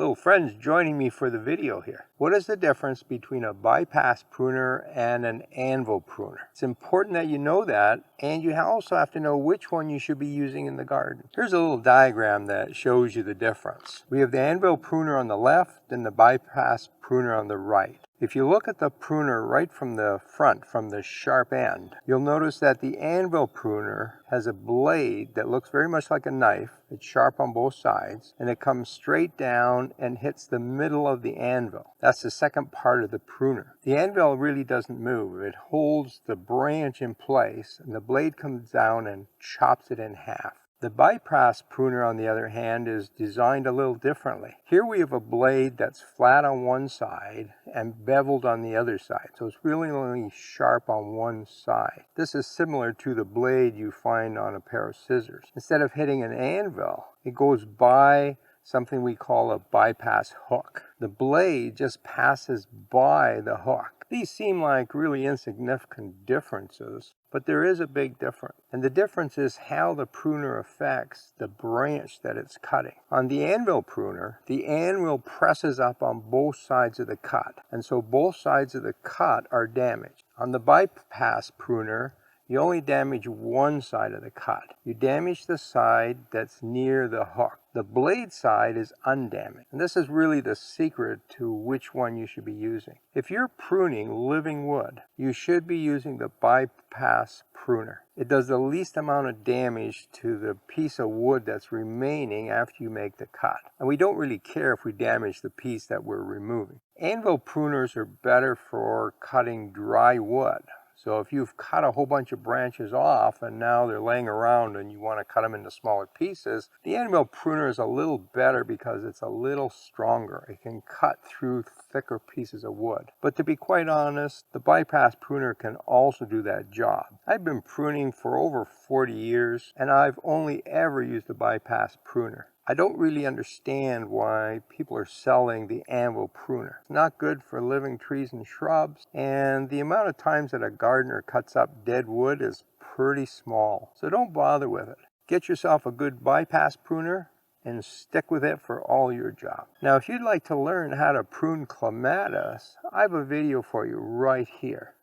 Little friends joining me for the video here. What is the difference between a bypass pruner and an anvil pruner? It's important that you know that, and you also have to know which one you should be using in the garden. Here's a little diagram that shows you the difference. We have the anvil pruner on the left and the bypass pruner on the right. If you look at the pruner right from the front, from the sharp end, you'll notice that the anvil pruner has a blade that looks very much like a knife. It's sharp on both sides, and it comes straight down and hits the middle of the anvil. That's the second part of the pruner. The anvil really doesn't move. It holds the branch in place, and the blade comes down and chops it in half. The bypass pruner, on the other hand, is designed a little differently. Here we have a blade that's flat on one side and beveled on the other side, so it's really only sharp on one side. This is similar to the blade you find on a pair of scissors. Instead of hitting an anvil, it goes by something we call a bypass hook. The blade just passes by the hook. These seem like really insignificant differences, but there is a big difference. And the difference is how the pruner affects the branch that it's cutting. On the anvil pruner, the anvil presses up on both sides of the cut, and so both sides of the cut are damaged. On the bypass pruner, you only damage one side of the cut. You damage the side that's near the hook. The blade side is undamaged. And this is really the secret to which one you should be using. If you're pruning living wood, you should be using the bypass pruner. It does the least amount of damage to the piece of wood that's remaining after you make the cut. And we don't really care if we damage the piece that we're removing. Anvil pruners are better for cutting dry wood. So if you've cut a whole bunch of branches off and now they're laying around and you want to cut them into smaller pieces, the anvil pruner is a little better because it's a little stronger. It can cut through thicker pieces of wood. But to be quite honest, the bypass pruner can also do that job. I've been pruning for over 40 years and I've only ever used the bypass pruner. I don't really understand why people are selling the anvil pruner. It's not good for living trees and shrubs, and the amount of times that a gardener cuts up dead wood is pretty small. So don't bother with it. Get yourself a good bypass pruner and stick with it for all your job. Now, if you'd like to learn how to prune clematis, I have a video for you right here.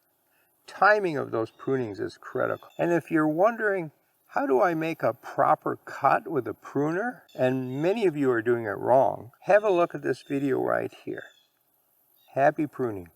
Timing of those prunings is critical. And if you're wondering, how do I make a proper cut with a pruner? And many of you are doing it wrong. Have a look at this video right here. Happy pruning.